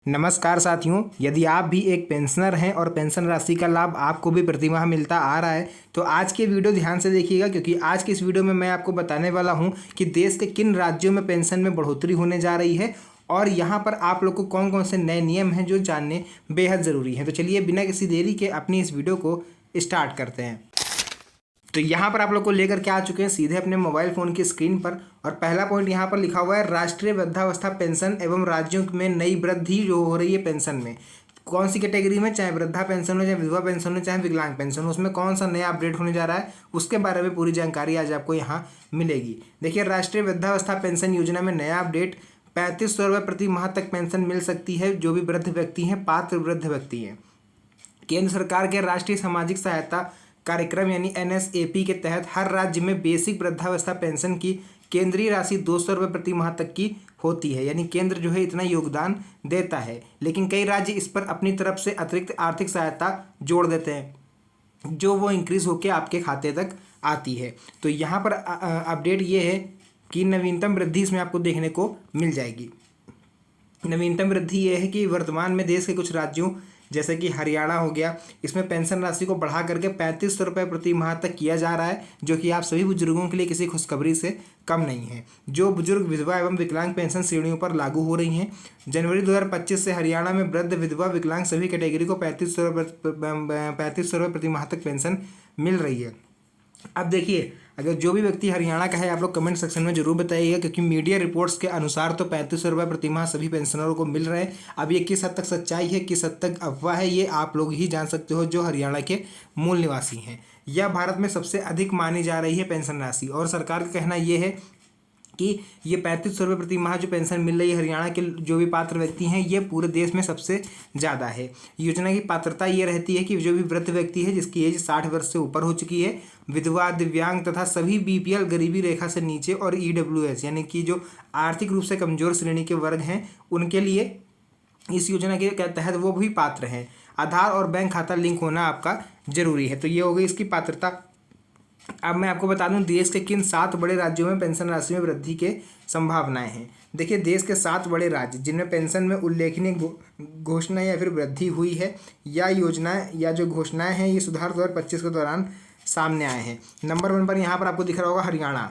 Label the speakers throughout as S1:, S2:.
S1: नमस्कार साथियों, यदि आप भी एक पेंशनर हैं और पेंशन राशि का लाभ आपको भी प्रतिमाह मिलता आ रहा है तो आज के वीडियो ध्यान से देखिएगा, क्योंकि आज की इस वीडियो में मैं आपको बताने वाला हूं कि देश के किन राज्यों में पेंशन में बढ़ोतरी होने जा रही है और यहां पर आप लोग को कौन कौन से नए नियम हैं जो जानने बेहद ज़रूरी हैं। तो चलिए बिना किसी देरी के अपनी इस वीडियो को स्टार्ट करते हैं। तो यहाँ पर आप लोग को लेकर के आ चुके हैं सीधे अपने मोबाइल फ़ोन की स्क्रीन पर, और पहला पॉइंट यहाँ पर लिखा हुआ है राष्ट्रीय वृद्धावस्था पेंशन एवं राज्यों में नई वृद्धि जो हो रही है पेंशन में। कौन सी कैटेगरी में, चाहे वृद्धा पेंशन हो, चाहे विधवा पेंशन हो, चाहे विकलांग पेंशन हो, उसमें कौन सा नया अपडेट होने जा रहा है उसके बारे में पूरी जानकारी आज आपको यहाँ मिलेगी। देखिए, राष्ट्रीय वृद्धावस्था पेंशन योजना में नया अपडेट 3500 रुपये प्रति माह तक पेंशन मिल सकती है जो भी वृद्ध व्यक्ति हैं, पात्र वृद्ध व्यक्ति हैं। केंद्र सरकार के राष्ट्रीय सामाजिक सहायता कार्यक्रम यानी NSAP के तहत हर राज्य में बेसिक वृद्धावस्था पेंशन की केंद्रीय राशि 200 रुपये प्रति माह तक की होती है। यानी केंद्र जो है इतना योगदान देता है, लेकिन कई राज्य इस पर अपनी तरफ से अतिरिक्त आर्थिक सहायता जोड़ देते हैं जो वो इंक्रीज होकर आपके खाते तक आती है। तो यहाँ पर अपडेट ये है कि नवीनतम वृद्धि इसमें आपको देखने को मिल जाएगी। नवीनतम वृद्धि ये है कि वर्तमान में देश के कुछ राज्यों जैसे कि हरियाणा हो गया, इसमें पेंशन राशि को बढ़ा करके 3500 रुपये प्रति माह तक किया जा रहा है, जो कि आप सभी बुजुर्गों के लिए किसी खुशखबरी से कम नहीं है। जो बुजुर्ग विधवा एवं विकलांग पेंशन श्रेणियों पर लागू हो रही हैं। जनवरी 2025 से हरियाणा में वृद्ध, विधवा, विकलांग सभी कैटेगरी को 3500 रुपये प्रति माह तक पेंशन मिल रही है। अब देखिए, अगर जो भी व्यक्ति हरियाणा का है आप लोग कमेंट सेक्शन में जरूर बताइएगा, क्योंकि मीडिया रिपोर्ट्स के अनुसार तो 3500 रुपये प्रति माह सभी पेंशनरों को मिल रहे हैं। अब ये किस हद तक सच्चाई है, किस हद तक अफवाह है, ये आप लोग ही जान सकते हो जो हरियाणा के मूल निवासी हैं। यह भारत में सबसे अधिक मानी जा रही है पेंशन राशि, और सरकार का कहना ये है कि ये 3500 रुपये प्रति माह जो पेंशन मिल रही है हरियाणा के जो भी पात्र व्यक्ति हैं, ये पूरे देश में सबसे ज़्यादा है। योजना की पात्रता ये रहती है कि जो भी वृद्ध व्यक्ति है जिसकी एज 60 वर्ष से ऊपर हो चुकी है, विधवा, दिव्यांग तथा सभी BPL गरीबी रेखा से नीचे और EWS यानी कि जो आर्थिक रूप से कमजोर श्रेणी के वर्ग हैं, उनके लिए इस योजना के तहत वो भी पात्र हैं। आधार और बैंक खाता लिंक होना आपका जरूरी है। तो ये हो गई इसकी पात्रता। अब मैं आपको बता दूं देश के किन 7 बड़े राज्यों में पेंशन राशि में वृद्धि के संभावनाएं हैं। देखिए, देश के 7 बड़े राज्य जिनमें पेंशन में उल्लेखनीय घोषणा या फिर वृद्धि हुई है, या योजनाएं या जो घोषणाएं हैं ये सुधार 2025 के दौरान सामने आए हैं। नंबर 1 पर यहाँ पर आपको दिख रहा होगा हरियाणा।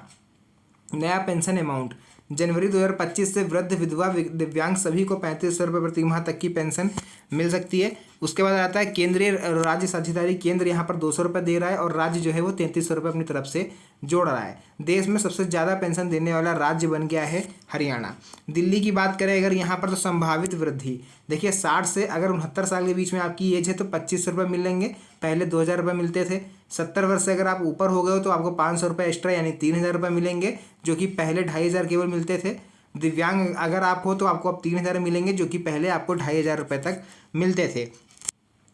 S1: नया पेंशन अमाउंट जनवरी 2025 से वृद्ध, विधवा, दिव्यांग सभी को 3500 रुपये प्रति माह तक की पेंशन मिल सकती है। उसके बाद आता है केंद्रीय राज्य साझेदारी। केंद्र यहाँ पर 200 रुपये दे रहा है और राज्य जो है वो 3300 रुपये अपनी तरफ से जोड़ रहा है। देश में सबसे ज़्यादा पेंशन देने वाला राज्य बन गया है हरियाणा। दिल्ली की बात करें अगर यहाँ पर, तो संभावित वृद्धि देखिए 60 से अगर 69 साल के बीच में आपकी एज है तो 2500 रुपये मिलेंगे, पहले 2000 रुपये मिलते थे। 70 वर्ष से अगर आप ऊपर हो गए हो तो आपको 500 रुपये एक्स्ट्रा यानी 3000 रुपये मिलेंगे, जो कि पहले 2500 केवल मिलते थे। दिव्यांग अगर आप हो तो आपको अब 3000 मिलेंगे, जो कि पहले आपको 2500 रुपये तक मिलते थे।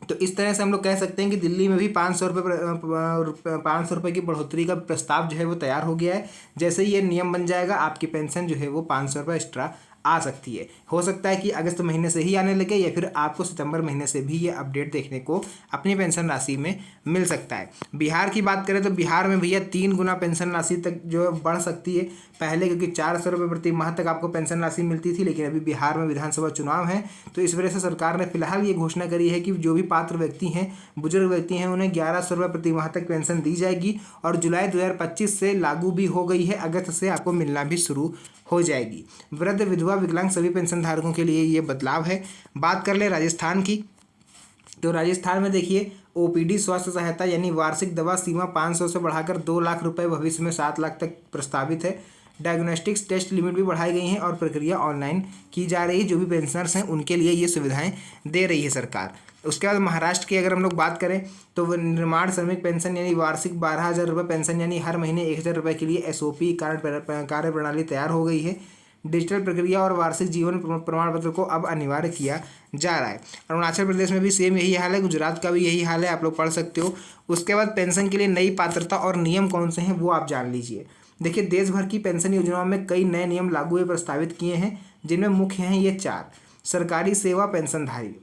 S1: तो इस तरह से हम लोग कह सकते हैं कि दिल्ली में भी 500 रुपये की बढ़ोतरी का प्रस्ताव जो है वो तैयार हो गया है। जैसे ही ये नियम बन जाएगा आपकी पेंशन जो है वो 500 रुपये एक्स्ट्रा आ सकती है। हो सकता है कि अगस्त महीने से ही आने लगे, या फिर आपको सितंबर महीने से भी ये अपडेट देखने को अपनी पेंशन राशि में मिल सकता है। बिहार की बात करें तो बिहार में भैया 3 गुना पेंशन राशि तक जो है बढ़ सकती है। पहले क्योंकि 400 रुपये प्रति माह तक आपको पेंशन राशि मिलती थी, लेकिन अभी बिहार में विधानसभा चुनाव है तो इस वजह से सरकार ने फिलहाल ये घोषणा करी है कि जो भी पात्र व्यक्ति हैं, बुजुर्ग व्यक्ति हैं, उन्हें 1100 रुपये प्रति माह तक पेंशन दी जाएगी, और जुलाई 2025 से लागू भी हो गई है। अगस्त से आपको मिलना भी शुरू हो जाएगी। वृद्ध, विधवा, विकलांग सभी पेंशन धारकों के लिए ये बदलाव है। बात कर ले राजस्थान की, तो राजस्थान में देखिए OPD स्वास्थ्य सहायता यानी वार्षिक दवा सीमा 500 से बढ़ाकर 2 लाख रुपए, भविष्य में 7 लाख तक प्रस्तावित है। डायग्नोस्टिक्स टेस्ट लिमिट भी बढ़ाई गई हैं और प्रक्रिया ऑनलाइन की जा रही है। जो भी पेंशनर्स हैं उनके लिए ये सुविधाएं दे रही है सरकार। उसके बाद महाराष्ट्र की अगर हम लोग बात करें तो वो निर्माण श्रमिक पेंशन यानी वार्षिक 12,000 रुपये पेंशन यानी हर महीने 1,000 रुपये के लिए SOP कार्य प्रणाली तैयार हो गई है। डिजिटल प्रक्रिया और वार्षिक जीवन प्रमाण पत्र को अब अनिवार्य किया जा रहा है। अरुणाचल प्रदेश में भी सेम यही हाल है, गुजरात का भी यही हाल है, आप लोग पढ़ सकते हो। उसके बाद पेंशन के लिए नई पात्रता और नियम कौन से हैं वो आप जान लीजिए। देखिए, देश भर की पेंशन योजनाओं में कई नए नियम लागू या प्रस्तावित किए हैं, जिनमें मुख्य हैं ये 4। सरकारी सेवा पेंशनधारी,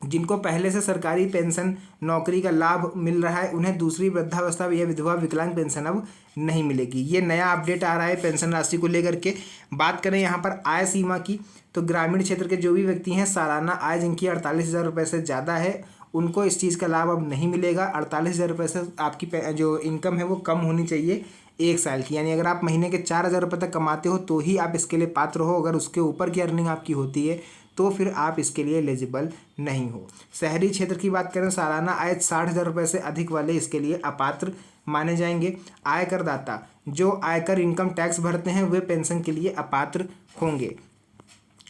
S1: जिनको पहले से सरकारी पेंशन नौकरी का लाभ मिल रहा है उन्हें दूसरी वृद्धावस्था या विधवा विकलांग पेंशन अब नहीं मिलेगी। ये नया अपडेट आ रहा है पेंशन राशि को लेकर के। बात करें यहाँ पर आय सीमा की, तो ग्रामीण क्षेत्र के जो भी व्यक्ति हैं सालाना आय जिनकी 48,000 रुपये से ज़्यादा है उनको इस चीज़ का लाभ अब नहीं मिलेगा। 48,000 रुपये से आपकी जो इनकम है वो कम होनी चाहिए 1 साल की, यानी अगर आप महीने के 4,000 रुपये तक कमाते हो तो ही आप इसके लिए पात्र हो। अगर उसके ऊपर की अर्निंग आपकी होती है तो फिर आप इसके लिए एलिजिबल नहीं हो। शहरी क्षेत्र की बात करें, सालाना आय 60,000 रुपये से अधिक वाले इसके लिए अपात्र माने जाएंगे। आयकरदाता जो आयकर इनकम टैक्स भरते हैं वे पेंशन के लिए अपात्र होंगे।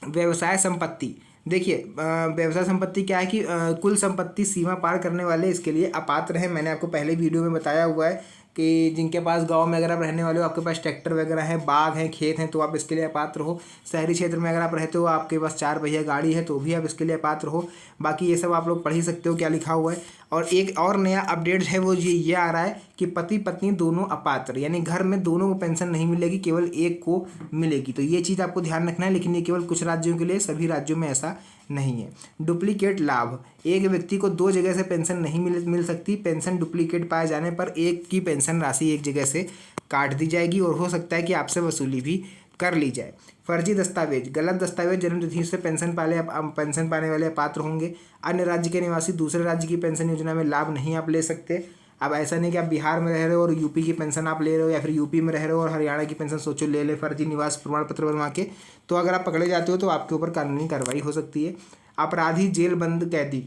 S1: व्यवसाय संपत्ति, देखिए व्यवसाय संपत्ति क्या है कि कुल संपत्ति सीमा पार करने वाले इसके लिए अपात्र हैं। मैंने आपको पहले वीडियो में बताया हुआ है कि जिनके पास गांव में अगर आप रहने वाले हो, आपके पास ट्रैक्टर वगैरह हैं, बाग हैं, खेत हैं, तो आप इसके लिए अपात्र हो। शहरी क्षेत्र में अगर आप रहते हो, आपके पास 4 पहिया गाड़ी है तो भी आप इसके लिए अपात्र हो। बाकी ये सब आप लोग पढ़ ही सकते हो क्या लिखा हुआ है। और एक और नया अपडेट है वो ये आ रहा है कि पति पत्नी दोनों अपात्र, यानी घर में दोनों को पेंशन नहीं मिलेगी, केवल एक को मिलेगी। तो ये चीज़ आपको ध्यान रखना है, लेकिन ये केवल कुछ राज्यों के लिए, सभी राज्यों में ऐसा नहीं है। डुप्लीकेट लाभ, एक व्यक्ति को 2 जगह से पेंशन नहीं मिल सकती। पेंशन डुप्लीकेट पाए जाने पर एक की पेंशन राशि एक जगह से काट दी जाएगी और हो सकता है कि आपसे वसूली भी कर ली जाए। फर्जी दस्तावेज, गलत दस्तावेज जन्म तिथि से पेंशन पाने वाले पात्र होंगे। अन्य राज्य के निवासी दूसरे राज्य की पेंशन योजना में लाभ नहीं आप ले सकते। अब ऐसा नहीं कि आप बिहार में रह रहे हो और यूपी की पेंशन आप ले रहे हो, या फिर यूपी में रह रहे हो और हरियाणा की पेंशन सोचो ले फर्जी निवास प्रमाण पत्र बनवा के, तो अगर आप पकड़े जाते हो तो आपके ऊपर कानूनी कार्रवाई हो सकती है। अपराधी, जेल बंद कैदी,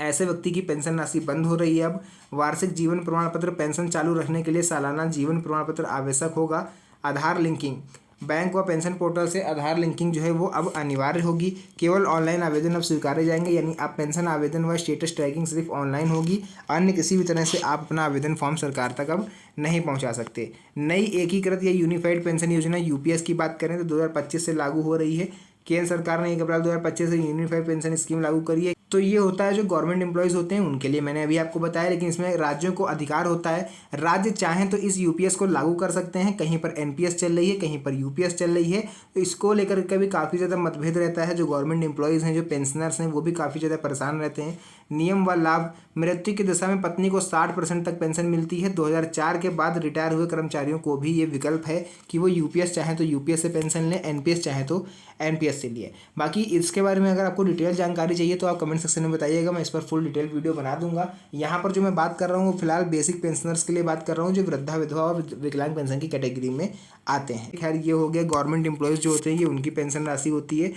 S1: ऐसे व्यक्ति की पेंशन राशि बंद हो रही है अब। वार्षिक जीवन प्रमाण पत्र, पेंशन चालू रखने के लिए सालाना जीवन प्रमाण पत्र आवश्यक होगा। आधार लिंकिंग, बैंक व पेंशन पोर्टल से आधार लिंकिंग जो है वो अब अनिवार्य होगी। केवल ऑनलाइन आवेदन अब स्वीकारे जाएंगे, यानी आप पेंशन आवेदन व स्टेटस ट्रैकिंग सिर्फ ऑनलाइन होगी। अन्य किसी भी तरह से आप अपना आवेदन फॉर्म सरकार तक अब नहीं पहुंचा सकते। नई एकीकृत या यूनिफाइड पेंशन योजना यूपीएस की बात करें तो 2025 से लागू हो रही है। केंद्र सरकार ने 1 अप्रैल 2025 से यूनिफाइड पेंशन स्कीम लागू करी है। तो ये होता है जो गवर्नमेंट एम्प्लॉयज़ होते हैं उनके लिए, मैंने अभी आपको बताया। लेकिन इसमें राज्यों को अधिकार होता है, राज्य चाहें तो इस यूपीएस को लागू कर सकते हैं। कहीं पर एनपीएस चल रही है, कहीं पर यूपीएस चल रही है, तो इसको लेकर के भी काफ़ी ज़्यादा मतभेद रहता है। जो गवर्नमेंट एम्प्लॉयज़ हैं, जो पेंशनर्स हैं, वो भी काफ़ी ज़्यादा परेशान रहते हैं। नियम व लाभ, मृत्यु की दशा में पत्नी को 60% तक पेंशन मिलती है। 2004 के बाद रिटायर हुए कर्मचारियों को भी ये विकल्प है कि वो यूपीएस चाहें तो यूपीएस से पेंशन लें, एनपीएस चाहें तो एनपीएस से लिए। बाकी इसके बारे में अगर आपको डिटेल जानकारी चाहिए तो आप कमेंट सेक्शन में बताइएगा, मैं इस पर फुल डिटेल वीडियो बना दूंगा। यहाँ पर जो मैं बात कर रहा हूँ फिलहाल बेसिक पेंशनर्स के लिए बात कर रहा हूँ, जो वृद्धा विधवा और विकलांग पेंशन की कैटेगरी में आते हैं। खैर ये हो गया गवर्नमेंट एम्प्लॉयज़ जो होते हैं ये उनकी पेंशन राशि होती है।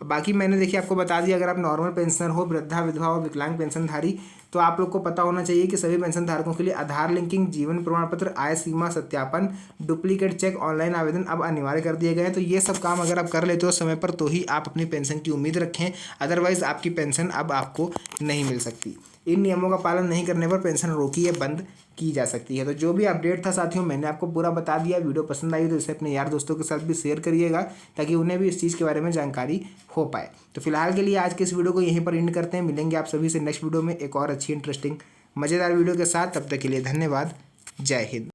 S1: बाकी मैंने देखिए आपको बता दिया, अगर आप नॉर्मल पेंशनर हो, वृद्धा विधवा और विकलांग पेंशनधारी, तो आप लोग को पता होना चाहिए कि सभी पेंशन धारकों के लिए आधार लिंकिंग, जीवन प्रमाण पत्र, आय सीमा सत्यापन, डुप्लीकेट चेक, ऑनलाइन आवेदन अब अनिवार्य कर दिए गए हैं। तो ये सब काम अगर आप कर लेते हो समय पर तो ही आप अपनी पेंशन की उम्मीद रखें, अदरवाइज आपकी पेंशन अब आपको नहीं मिल सकती। इन नियमों का पालन नहीं करने पर पेंशन रोकी या बंद की जा सकती है। तो जो भी अपडेट था साथियों मैंने आपको पूरा बता दिया। वीडियो पसंद आई तो इसे अपने यार दोस्तों के साथ भी शेयर करिएगा ताकि उन्हें भी इस चीज़ के बारे में जानकारी हो पाए। तो फिलहाल के लिए आज के इस वीडियो को यहीं पर एंड करते हैं। मिलेंगे आप सभी से नेक्स्ट वीडियो में एक और अच्छी इंटरेस्टिंग मज़ेदार वीडियो के साथ। तब तक के लिए धन्यवाद। जय हिंद।